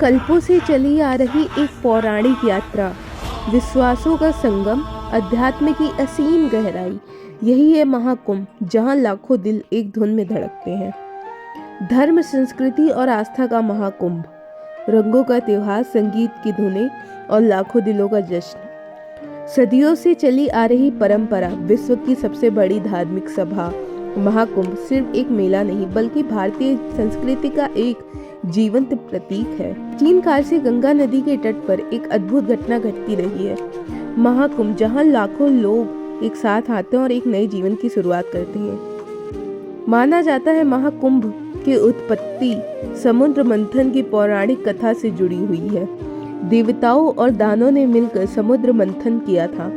कल्पों से चली आ रही एक पौराणिक यात्रा, विश्वासों का संगम, अध्यात्म की असीम गहराई। यही है महाकुंभ, जहां लाखों दिल एक धुन में धड़कते हैं। धर्म, संस्कृति और आस्था का महाकुंभ, रंगों का त्योहार, संगीत की धुनें और लाखों दिलों का जश्न। सदियों से चली आ रही परंपरा, विश्व की सबसे बड़ी धार्मिक सभा महाकुंभ सिर्फ एक मेला नहीं बल्कि भारतीय संस्कृति का एक जीवंत प्रतीक है। प्राचीन काल से गंगा नदी के तट पर एक अद्भुत घटना घटती रही है, महाकुंभ, जहां लाखों लोग एक साथ आते हैं और एक नए जीवन की शुरुआत करते हैं। माना जाता है महाकुंभ की उत्पत्ति समुद्र मंथन की पौराणिक कथा से जुड़ी हुई है। देवताओं और दानों ने मिलकर समुद्र मंथन किया था,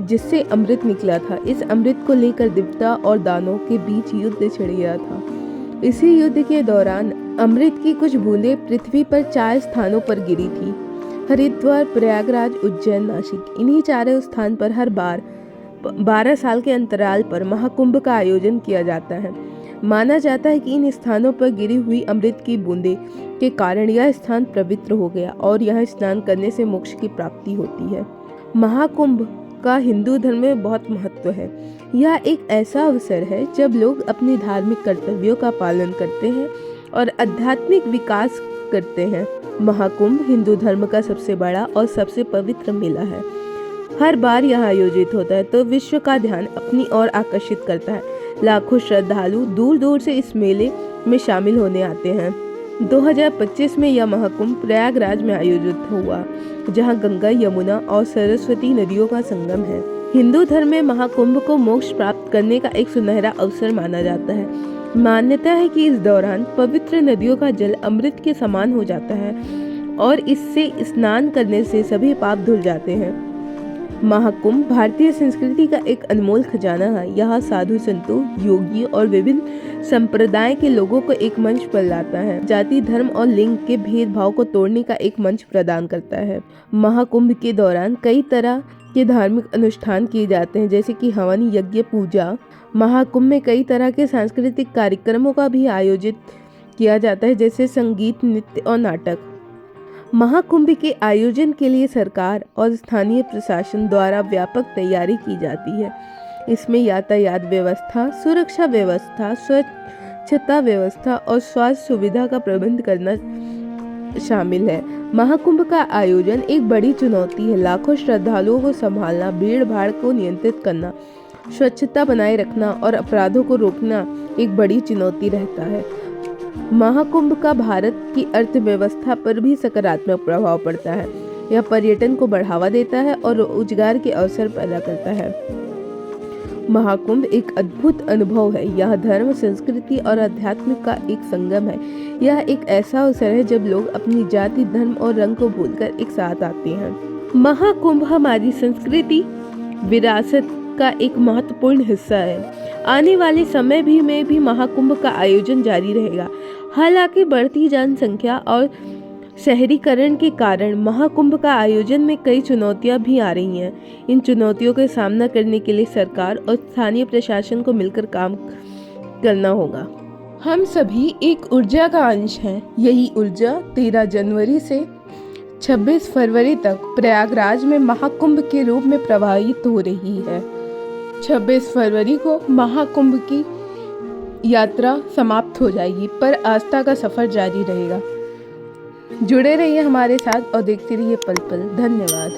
जिससे अमृत निकला था। इस अमृत को लेकर देवता और दानों के बीच युद्ध छिड़ गया था। इसी युद्ध के दौरान अमृत की कुछ बूंदें पृथ्वी पर 4 स्थानों पर गिरी थी: हरिद्वार, प्रयागराज, उज्जैन, नासिक। इन्हीं चारों स्थान पर हर बार 12 साल के अंतराल पर महाकुंभ का आयोजन किया जाता है। माना जाता है कि इन स्थानों पर गिरी हुई अमृत की बूंदें के कारण यह स्थान पवित्र हो गया और यह स्नान करने से मोक्ष की प्राप्ति होती है। महाकुंभ का हिंदू धर्म में बहुत महत्व है। यह एक ऐसा अवसर है जब लोग अपने धार्मिक कर्तव्यों का पालन करते हैं और आध्यात्मिक विकास करते हैं। महाकुंभ हिंदू धर्म का सबसे बड़ा और सबसे पवित्र मेला है। हर बार यह आयोजित होता है तो विश्व का ध्यान अपनी ओर आकर्षित करता है। लाखों श्रद्धालु दूर दूर से इस मेले में शामिल होने आते हैं। 2025 में यह महाकुंभ प्रयागराज में आयोजित हुआ, जहां गंगा, यमुना और सरस्वती नदियों का संगम है। हिंदू धर्म में महाकुंभ को मोक्ष प्राप्त करने का एक सुनहरा अवसर माना जाता है। मान्यता है कि इस दौरान पवित्र नदियों का जल अमृत के समान हो जाता है और इससे स्नान करने से सभी पाप धुल जाते हैं। महाकुंभ भारतीय संस्कृति का एक अनमोल खजाना है। यह साधु संतों, योगी और विभिन्न संप्रदाय के लोगों को एक मंच पर लाता है। जाति, धर्म और लिंग के भेदभाव को तोड़ने का एक मंच प्रदान करता है। महाकुंभ के दौरान कई तरह के धार्मिक अनुष्ठान किए जाते हैं, जैसे कि हवन, यज्ञ, पूजा। महाकुंभ में कई तरह के सांस्कृतिक कार्यक्रमों का भी आयोजित किया जाता है, जैसे संगीत, नृत्य और नाटक। महाकुंभ के आयोजन के लिए सरकार और स्थानीय प्रशासन द्वारा व्यापक तैयारी की जाती है। इसमें यातायात व्यवस्था, सुरक्षा व्यवस्था, स्वच्छता व्यवस्था और स्वास्थ्य सुविधा का प्रबंध करना शामिल है। महाकुंभ का आयोजन एक बड़ी चुनौती है। लाखों श्रद्धालुओं को संभालना, भीड़ भाड़ को नियंत्रित करना, स्वच्छता बनाए रखना और अपराधों को रोकना एक बड़ी चुनौती रहता है। महाकुंभ का भारत की अर्थव्यवस्था पर भी सकारात्मक प्रभाव पड़ता है। यह पर्यटन को बढ़ावा देता है और रोजगार के अवसर पैदा करता है। महाकुंभ एक अद्भुत अनुभव है। यह धर्म, संस्कृति और अध्यात्म का एक संगम है। यह एक ऐसा अवसर है जब लोग अपनी जाति, धर्म और रंग को भूलकर एक साथ आते हैं। महाकुंभ हमारी संस्कृति विरासत का एक महत्वपूर्ण हिस्सा है। आने वाले समय में भी महाकुंभ का आयोजन जारी रहेगा। हालांकि बढ़ती जनसंख्या और शहरीकरण के कारण महाकुंभ का आयोजन में कई चुनौतियां भी आ रही हैं। इन चुनौतियों का सामना करने के लिए सरकार और स्थानीय प्रशासन को मिलकर काम करना होगा। हम सभी एक ऊर्जा का अंश हैं। यही ऊर्जा 13 जनवरी से 26 फरवरी तक प्रयागराज में महाकुंभ के रूप में प्रवाहित हो रही है। 26 फरवरी को महाकुंभ की यात्रा समाप्त हो जाएगी, पर आस्था का सफर जारी रहेगा। जुड़े रहिए हमारे साथ और देखते रहिए पल पल। धन्यवाद।